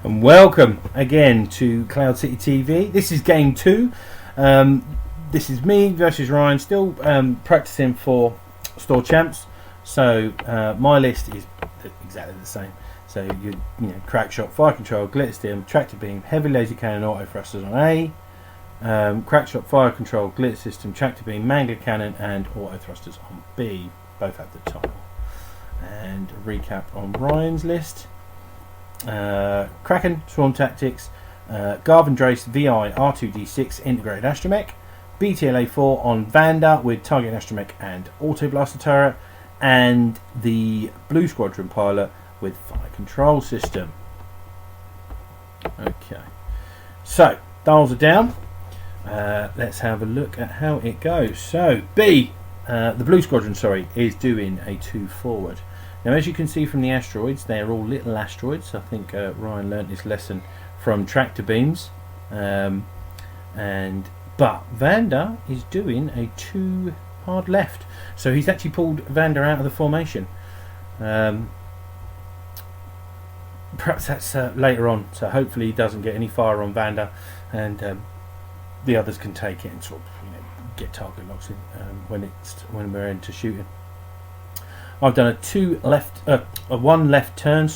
And welcome again to Cloud City TV. This is game 2. This is me versus Ryan, still practicing for Store Champs. So my list is exactly the same. So you know, crack shot, fire control, glitter stim, tractor beam, heavy laser cannon, auto thrusters on A. Crack shot, fire control, glitter system, tractor beam, mangler cannon, and auto thrusters on B. Both have the title. And a recap on Ryan's list. Kraken, Swarm Tactics, Garvin Drace, VI, R2D6, Integrated Astromech, BTLA4 on Vanda with Target Astromech and Auto Blaster Turret, and the Blue Squadron Pilot with Fire Control System. Okay, so dials are down. Let's have a look at how it goes. So B, the Blue Squadron, is doing a 2 forward. Now, as you can see from the asteroids, they're all little asteroids. I think Ryan learnt this lesson from tractor beams. But Vanda is doing a 2 hard left. So he's actually pulled Vanda out of the formation. Perhaps that's later on. So hopefully he doesn't get any fire on Vanda, and the others can take it and sort of, get target locks in when we're into shooting. I've done a 1 left turn,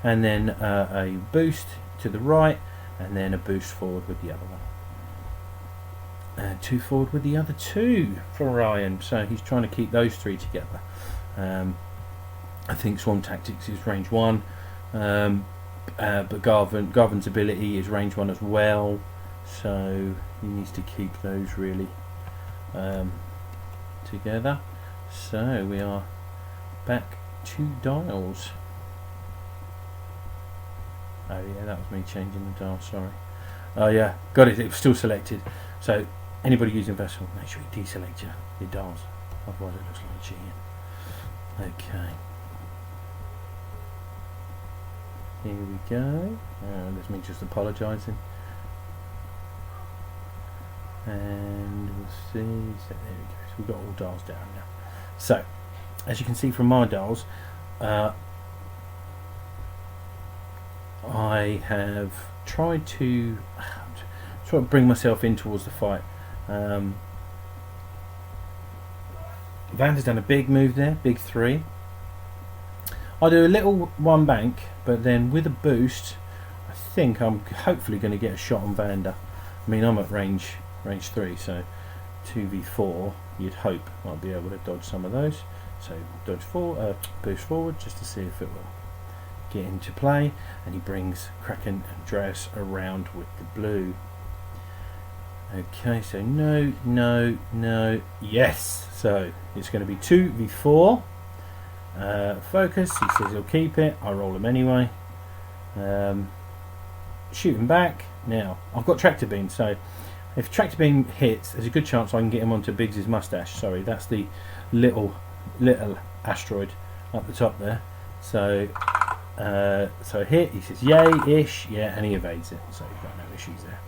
and then a boost to the right, and then a boost forward with the other one. And 2 forward with the other 2 for Ryan. So he's trying to keep those 3 together. I think Swarm Tactics is range 1, but Garvin's ability is range 1 as well. So he needs to keep those really together. So we are back to dials. Oh yeah, that was me changing the dial, sorry. Oh yeah, got it, it was still selected. So anybody using Vessel, make sure you deselect your dials, otherwise it looks like cheating. Okay, here we go. There's me just apologising. And we'll see, so there we go, so we've got all dials down now. So as you can see from my dials, I have tried to bring myself in towards the fight. Vanda's done a big move there, big 3. I do a little 1 bank, but then with a boost, I think I'm hopefully going to get a shot on Vanda. I mean, I'm at range 3, so 2v4, you'd hope I'll be able to dodge some of those. So dodge forward, boost forward, just to see if it will get into play. And he brings Kraken and Drace around with the blue. Okay, so no, yes. So it's going to be 2v4. Focus, he says he'll keep it. I roll him anyway. Shoot him back. Now, I've got tractor beam, so if tractor beam hits, there's a good chance I can get him onto Biggs's mustache. Sorry, that's the little asteroid up the top there. So so hit, he says yay-ish, yeah, and he evades it, so you've got no issues there.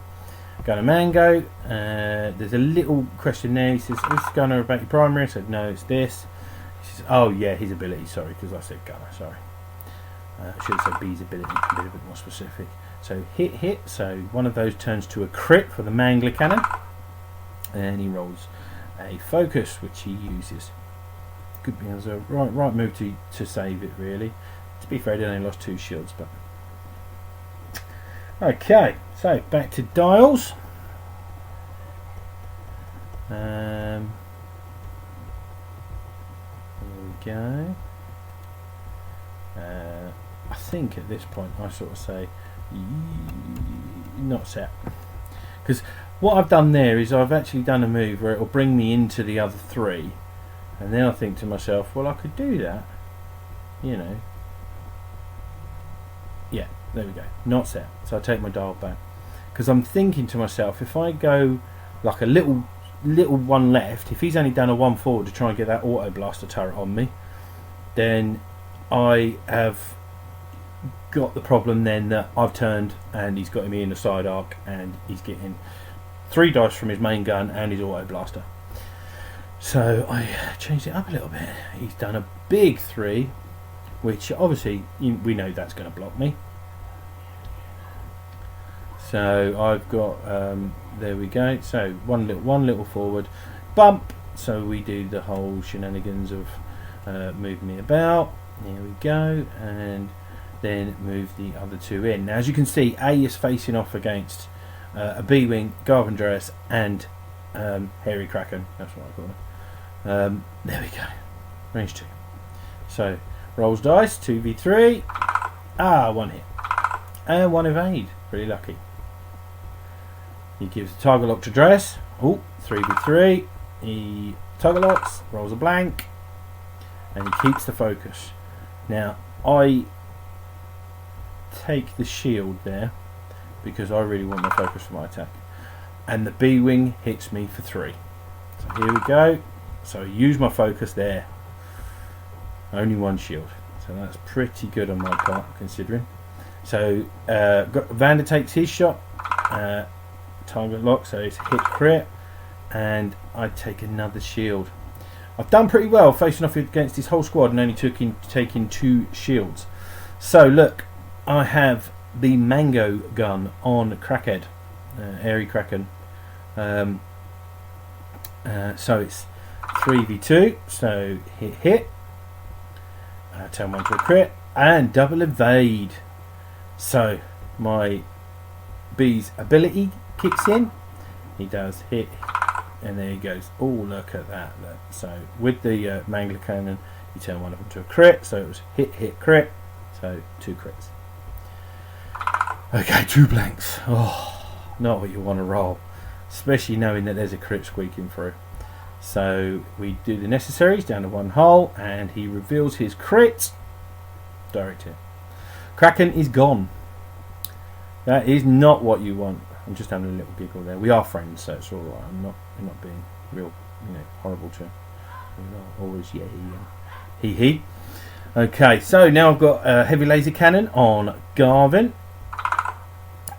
Gunner Mango, there's a little question there. He says, is Gunner about your primary? I said no, it's this. He says, oh yeah, his ability, sorry, because I said Gunner, sorry. I should have said B's ability, a bit more specific. So hit, so one of those turns to a crit for the Mangler Cannon, and he rolls a focus, which he uses. Could be as a right move to save it, really. To be fair, he only lost 2 shields, but okay. So back to dials. There we go. I think at this point I sort of say not set, because what I've done there is I've actually done a move where it will bring me into the other 3. And then I think to myself, well, I could do that, Yeah, there we go. Not set. So I take my dial back, because I'm thinking to myself, if I go like a little 1 left, if he's only done a 1 forward to try and get that auto blaster turret on me, then I have got the problem then that I've turned and he's got me in the side arc, and he's getting 3 dice from his main gun and his auto blaster. So I changed it up a little bit. He's done a big 3, which obviously we know that's going to block me. So I've got there we go. So one little forward bump. So we do the whole shenanigans of move me about. There we go, and then move the other two in. Now, as you can see, A is facing off against a B-wing, Garv Andreas, and Hairy Kraken. That's what I call it. There we go. Range 2. So rolls dice, 2v3. One hit and one evade. Pretty lucky. He gives the target lock to Andreas. 3v3. He target locks, rolls a blank, and he keeps the focus. Now I take the shield there because I really want my focus for my attack, and the B-wing hits me for 3. So here we go. So I use my focus there. Only one shield, so that's pretty good on my part considering. So Vander takes his shot, target lock, so it's hit crit, and I take another shield. I've done pretty well facing off against his whole squad and only taking 2 shields. So look, I have the mango gun on Crackhead, Airy Kraken. So it's 3v2, so hit, turn 1 to a crit, and double evade. So my B's ability kicks in, he does hit, and there he goes. Oh, look at that. Look. So with the Mangler Cannon, you turn one of them to a crit, so it was hit, crit, so 2 crits. Okay, 2 blanks. Oh, not what you want to roll, especially knowing that there's a crit squeaking through. So we do the necessaries down to 1 hull, and he reveals his crit. Direct hit. Kraken is gone. That is not what you want. I'm just having a little giggle there. We are friends, so it's all right. I'm not being real, horrible to. We are always he. Okay, so now I've got a heavy laser cannon on Garvin.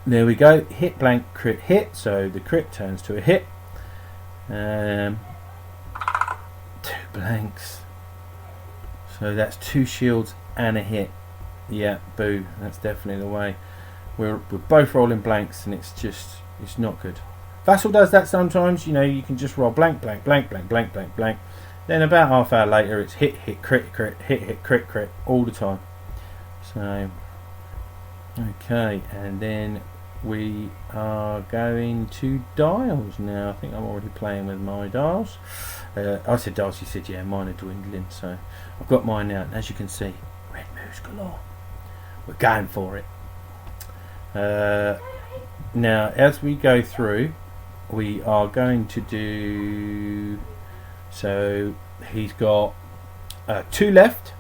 There we go. Hit blank crit hit. So the crit turns to a hit. 2 blanks. So that's 2 shields and a hit. Yeah, boo. That's definitely the way. We're both rolling blanks, and it's not good. Vassal does that sometimes. You can just roll blank. Then about half hour later, it's hit, crit, hit, crit all the time. So, okay, and then we are going to dials now. I think I'm already playing with my dials. I said dials, you said yeah, mine are dwindling. So I've got mine out, and as you can see, red moves galore. We're going for it. Now, as we go through, we are going to do. So he's got 2 left,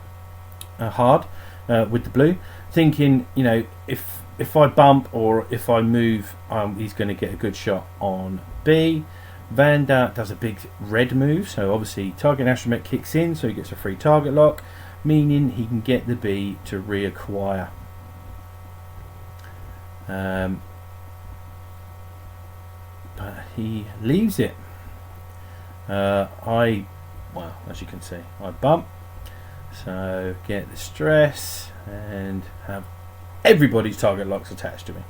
hard with the blue. Thinking, if I bump or if I move, he's going to get a good shot on B. Vander does a big red move, so obviously target astromech kicks in, so he gets a free target lock, meaning he can get the B to reacquire. But he leaves it. Well, as you can see, I bump, so get the stress and have everybody's target locks attached to me.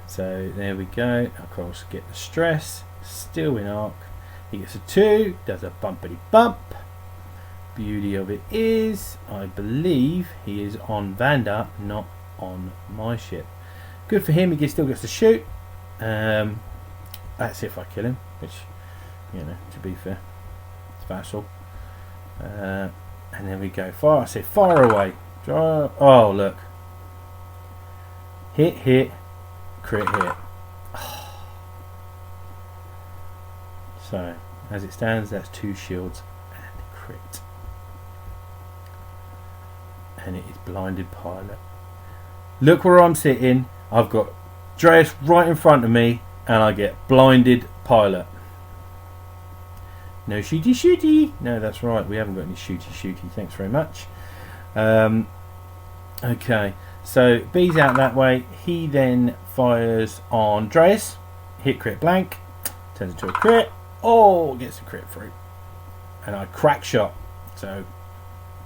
So there we go. Of course, get the stress, still in arc. He gets a 2, does a bumpity bump. Beauty of it is, I believe he is on Vander, not on my ship. Good for him, he still gets to shoot. That's if I kill him, which, to be fair, it's Vassal. And then we go far. I say far away. Oh, look. Hit, crit hit. So, as it stands, that's 2 shields and crit. And it is blinded pilot. Look where I'm sitting. I've got Andreas right in front of me, and I get blinded pilot. No shooty. No, that's right. We haven't got any shooty. Thanks very much. Okay, so B's out that way. He then fires on Andreas. Hit crit blank. Turns into a crit. Oh, gets a crit through. And I crack shot. So,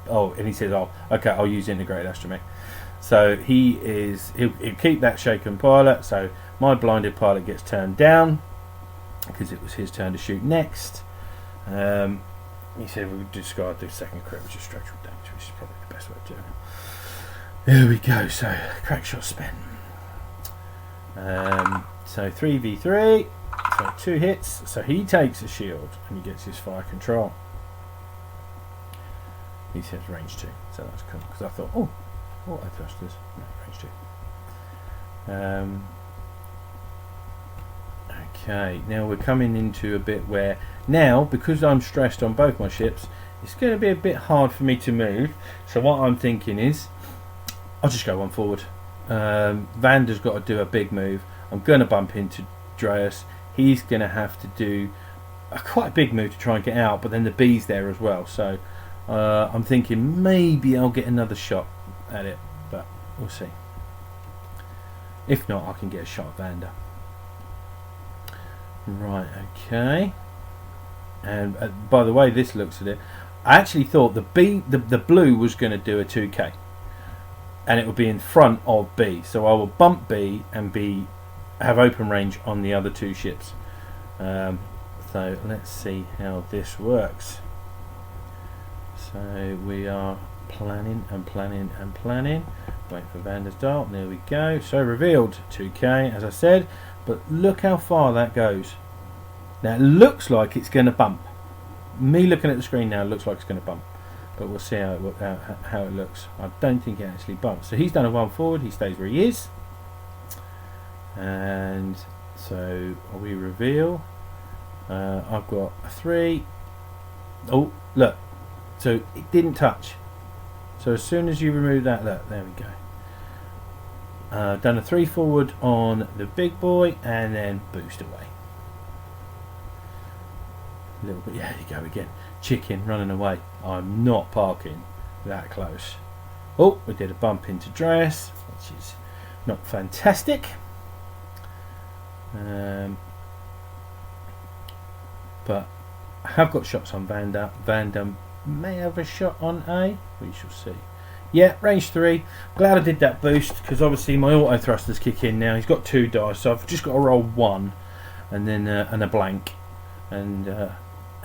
and he says, okay, I'll use integrated astromech. So he'll keep that shaken pilot. So my blinded pilot gets turned down because it was his turn to shoot next. He said we would discard the second crit, which is structural damage, which is probably the best way of doing it. There we go. So crack shot spin. So 3v3. So 2 hits. So he takes a shield and he gets his fire control. He says range 2, so that's cool. Because I thought, oh, auto thrusters. No, range 2. Okay, now we're coming into a bit where now, because I'm stressed on both my ships, it's going to be a bit hard for me to move. So what I'm thinking is, I'll just go one forward. Vander's got to do a big move. I'm going to bump into Dreas. He's going to have to do quite a big move to try and get out, but then the B's there as well. So I'm thinking maybe I'll get another shot at it, but we'll see. If not, I can get a shot at Vander. Right, okay. And by the way this looks at it, I actually thought the blue was going to do a 2k, and it would be in front of B. So I will bump B and B have open range on the other 2 ships. So let's see how this works. So we are planning and planning and planning. Wait for Vander's dart. There we go. So revealed 2k, as I said. But look how far that goes. Now it looks like it's going to bump. Me looking at the screen now looks like it's going to bump. But we'll see how it looks. I don't think it actually bumps. So he's done a 1 forward. He stays where he is. And so we reveal. I've got a 3. Oh, look. So it didn't touch. So as soon as you remove that, look, there we go. Done a 3 forward on the big boy and then boost away. A little bit, yeah, there you go again. Chicken running away. I'm not parking that close. Oh, we did a bump into Dreas, which is not fantastic. But I have got shots on Vander. Vander may have a shot on A. We shall see. Yeah, range 3. Glad I did that boost because obviously my auto thrusters kick in now. He's got 2 dice, so I've just got to roll 1 and then and a blank, and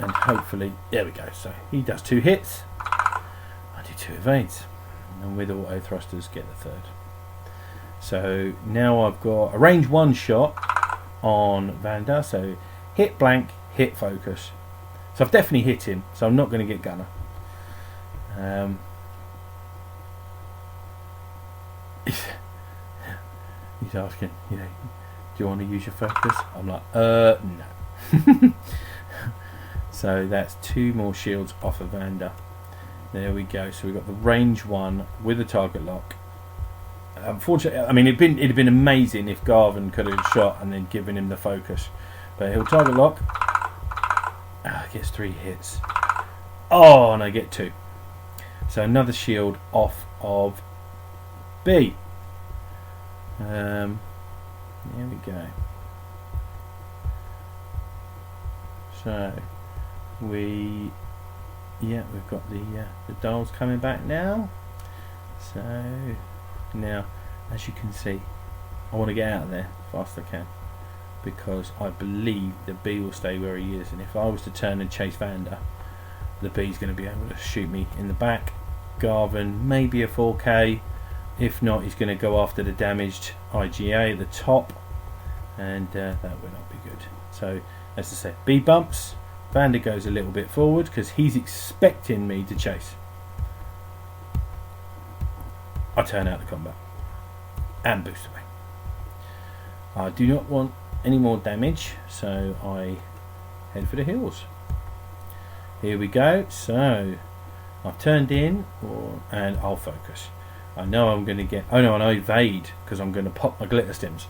hopefully there we go. So he does 2 hits. I do 2 evades, and with auto thrusters get the 3rd. So now I've got a range 1 shot on Vander. So hit blank, hit focus. So I've definitely hit him. So I'm not going to get gunner. He's asking, do you want to use your focus? I'm like, no. So that's 2 more shields off of Vander. There we go. So we've got the range 1 with the target lock. Unfortunately, I mean, it'd have been amazing if Garvin could have shot and then given him the focus. But he'll target lock. Gets 3 hits. Oh, and I get 2. So another shield off of B. There we go. So we've got the dials coming back now. So now, as you can see, I want to get out of there as fast as I can, because I believe the B will stay where he is, and if I was to turn and chase Vander, the B's going to be able to shoot me in the back. Garvin maybe a 4k. If not, he's going to go after the damaged IGA at the top, and that will not be good. So, as I said, B bumps. Vander goes a little bit forward because he's expecting me to chase. I turn out the combat and boost away. I do not want any more damage, so I head for the hills. Here we go. So I've turned in, and I'll focus. I know I'm going to get... Oh no, and I evade because I'm going to pop my glitter stims.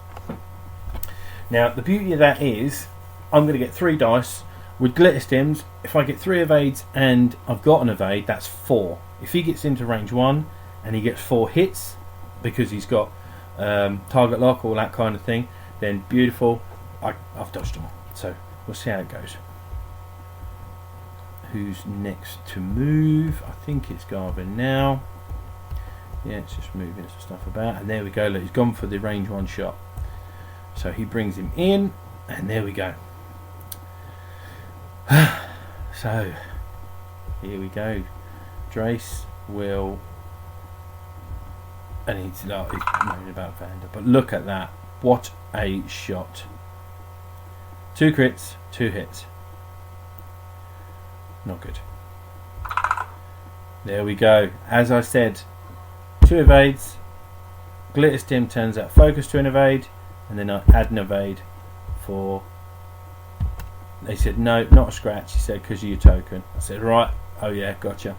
Now the beauty of that is I'm going to get 3 dice with glitter stims. If I get 3 evades and I've got an evade, that's 4. If he gets into range 1 and he gets 4 hits because he's got target lock, all that kind of thing, then beautiful. I've dodged them all. So we'll see how it goes. Who's next to move? I think it's Garvin now. Yeah, it's just moving some stuff about. And there we go. Look, he's gone for the range 1 shot. So he brings him in, and there we go. So here we go. Drace will, and he's moaning about Vander, but look at that. What a shot. 2 crits, 2 hits. Not good. There we go. As I said, 2 evades. Glitterstim turns out focus to an evade, and then I add an evade for. They said no, not a scratch. He said because of your token. I said right. Oh yeah, gotcha.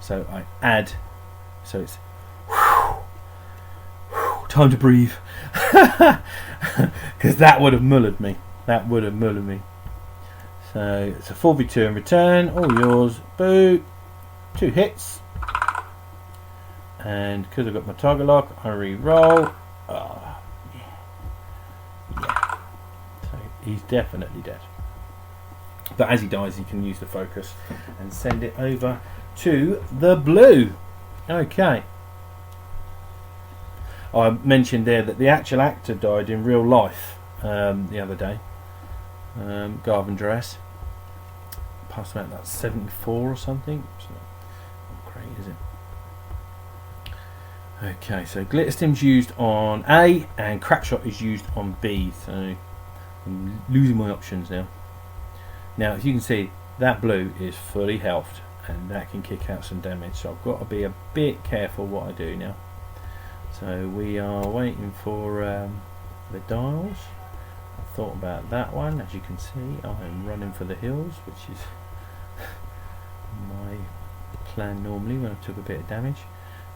So I add. So it's time to breathe, because that would have mullered me. That would have mullered me. So it's a 4v2 in return. All yours. Boo. 2 hits. And because I've got my target lock, I re-roll. Oh, yeah. So he's definitely dead. But as he dies, he can use the focus and send it over to the blue. Okay. I mentioned there that the actual actor died in real life the other day. Garvin Dress. Passed about that 74 or something. So not great, is it? Okay, so Glitterstim's used on A and Crackshot is used on B. So I'm losing my options now. Now, as you can see, that blue is fully healthed, and that can kick out some damage. So I've got to be a bit careful what I do now. So we are waiting for the dials. I thought about that one. As you can see, I'm running for the hills, which is my plan normally when I took a bit of damage.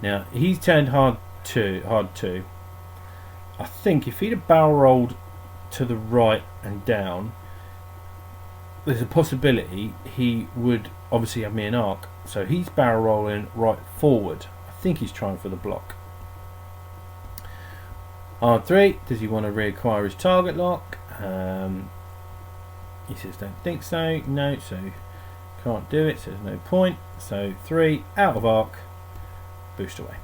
Now he's turned hard 2. I think if he'd have barrel rolled to the right and down, there's a possibility he would obviously have me an arc. So he's barrel rolling right forward. I think he's trying for the block. R3, does he want to reacquire his target lock? He says don't think so. No, so can't do it, so there's no point. So 3, out of arc, boost away.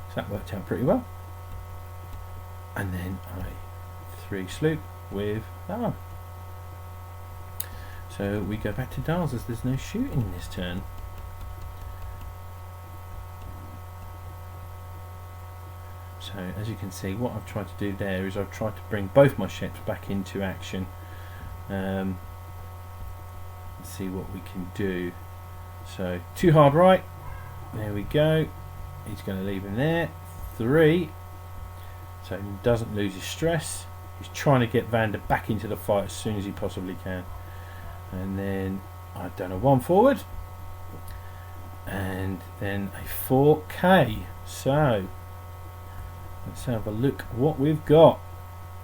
So that worked out pretty well. And then I 3 sloop with that one. So we go back to dials as there's no shooting this turn. So as you can see, what I've tried to do there is I've tried to bring both my ships back into action. Let's see what we can do. So 2 hard right, there we go. He's going to leave him there. 3, so he doesn't lose his stress. He's trying to get Vander back into the fight as soon as he possibly can. And then I've done a 1 forward, and then a 4K. So let's have a look what we've got.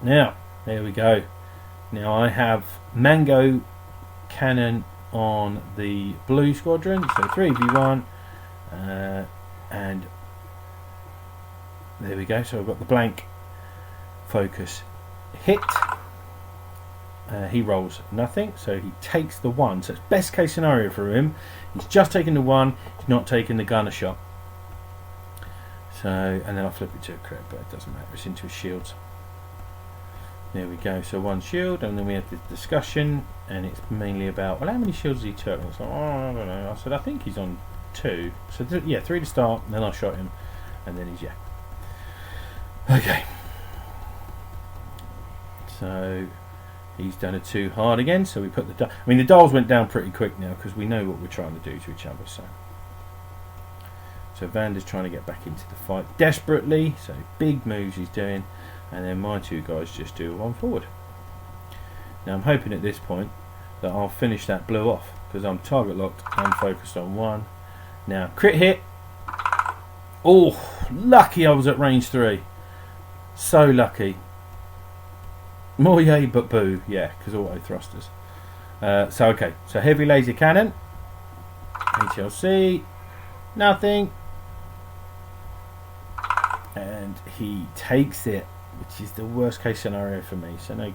Now, there we go. Now I have Mango Cannon on the blue squadron, so 3v1, and there we go. So I've got the blank focus hit. He rolls nothing, so he takes the 1. So it's best case scenario for him. He's just taken the 1, he's not taking the gunner shot. So, and then I flip it to a crit, but it doesn't matter, it's into his shields. There we go, so 1 shield, and then we have the discussion, and it's mainly about, well, how many shields has he took? And it's like, oh, I don't know. I said, I think he's on 2. So, yeah, 3 to start, and then I shot him, and then he's, yeah. Okay. So, he's done a 2 hard again, so we put the, I mean, the dials went down pretty quick now, because we know what we're trying to do to each other, so. So Vander's trying to get back into the fight desperately, so big moves he's doing, and then my 2 guys just do a 1 forward. Now I'm hoping at this point that I'll finish that blue off, because I'm target locked, I'm focused on 1. Now crit hit. Oh, lucky I was at range 3. So lucky. More yay but boo, yeah, because auto thrusters. So okay, so heavy laser cannon, HLC, nothing. And he takes it, which is the worst case scenario for me. So no,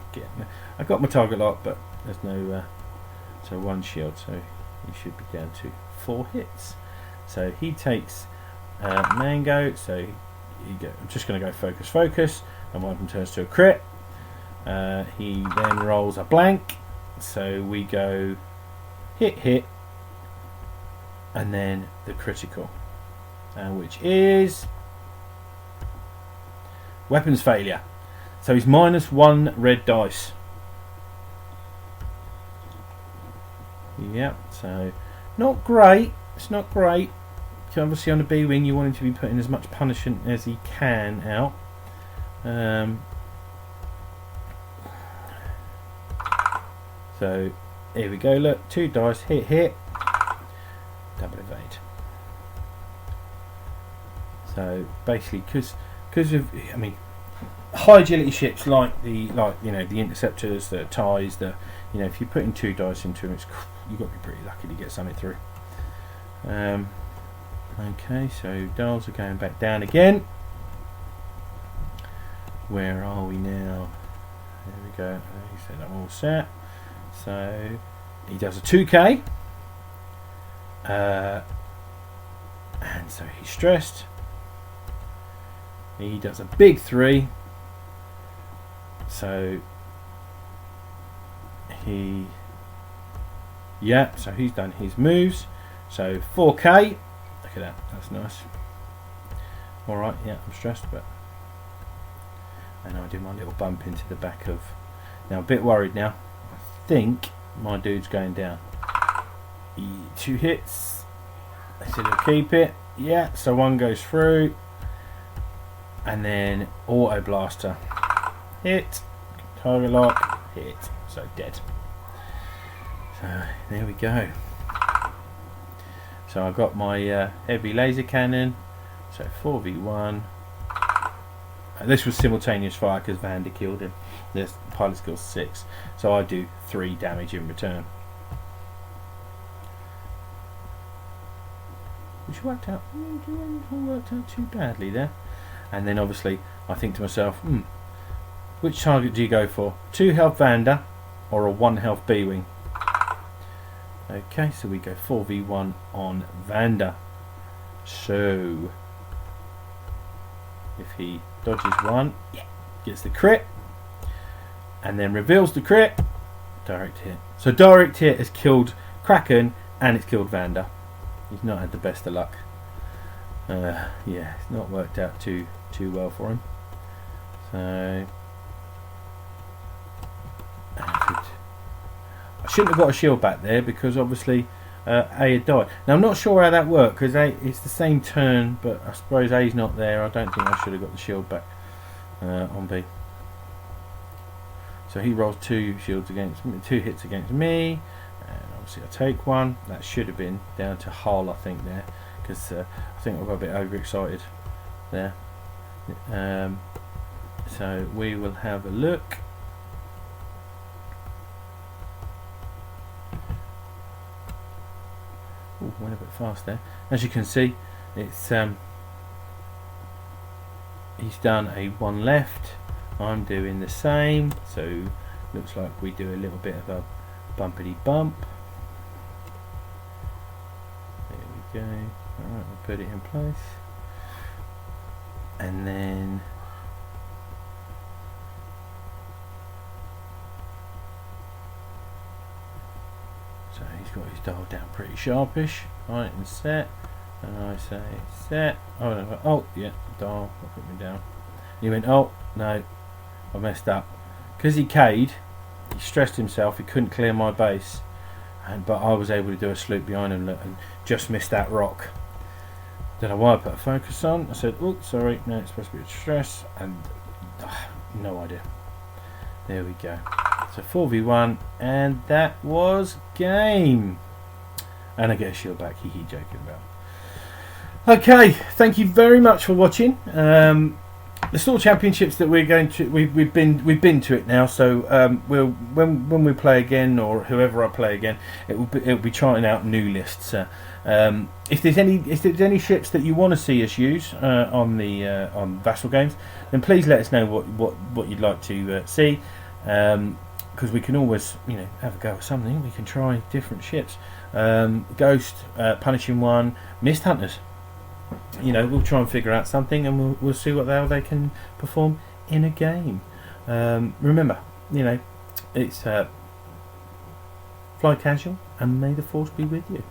I got my target lock, but there's no. So 1 shield, so he should be down to 4 hits. So he takes Mango. So I'm just going to go focus, and one of them turns to a crit. He then rolls a blank. So we go hit, and then the critical, which is weapons failure. So he's -1 red dice. Yep, so not great. It's not great. So obviously on a B-wing you want him to be putting as much punishment as he can out. So here we go, look, 2 dice, hit, double evade. So basically, because of, I mean, high agility ships like the interceptors, the TIEs, if you're putting 2 dice into them, you've got to be pretty lucky to get something through. Okay, so dials are going back down again. Where are we now? There we go. He said I'm all set. So he does a 2k, and so he's stressed. He does a big 3. So so he's done his moves. So 4k. Look at that. That's nice. All right. Yeah, I'm stressed, but and I do my little bump into the back of. Now a bit worried now. I think my dude's going down. 2 hits. I said he'll keep it. Yeah. So 1 goes through, and then auto blaster. Hit. Target lock. Hit. So dead. So there we go. So I got my heavy laser cannon. So 4v1. This was simultaneous fire because Vander killed him. This pilot skill 6. So I do 3 damage in return. Which worked out too badly there. And then obviously I think to myself, which target do you go for? 2 health Vander or a 1 health B-wing? Okay, so we go 4v1 on Vander. So if he dodges 1, gets the crit, and then reveals the crit, direct hit. So direct hit has killed Kraken and it's killed Vander. He's not had the best of luck. It's not worked out too well for him. So I shouldn't have got a shield back there because obviously A had died. Now I'm not sure how that worked because it's the same turn, but I suppose A's not there. I don't think I should have got the shield back on B. So he rolls 2 shields against me, 2 hits against me, and obviously I take 1. That should have been down to Hull, I think, there, because I think I got a bit overexcited there. So we will have a look. Ooh, went a bit fast there. As you can see, it's he's done a 1 left. I'm doing the same. So looks like we do a little bit of a bumpity bump. There we go. Alright, we'll put it in place. And then so he's got his dial down pretty sharpish. Right, and set. And I say set. Oh yeah, dial, I'll put me down. He went, oh no, I messed up. Because he K'd, he stressed himself, he couldn't clear my base. But I was able to do a sloop behind him and just missed that rock. Don't know why I put a focus on. I said, oh, sorry, no, it's supposed to be a stress. And no idea. There we go. So 4v1, and that was game. And I get a shield back, hee joking about. Okay, thank you very much for watching. The Store Championships that we're going to, we've been to it now. So we'll when we play again, or whoever I play again, it'll be trying out new lists. If there's any ships that you want to see us use on Vassal Games, then please let us know what you'd like to see. Because we can always, have a go at something. We can try different ships. Ghost, Punishing One, Mist Hunters. You know, we'll try and figure out something, and we'll see what the hell they can perform in a game. Remember, you know, it's fly casual, and may the force be with you.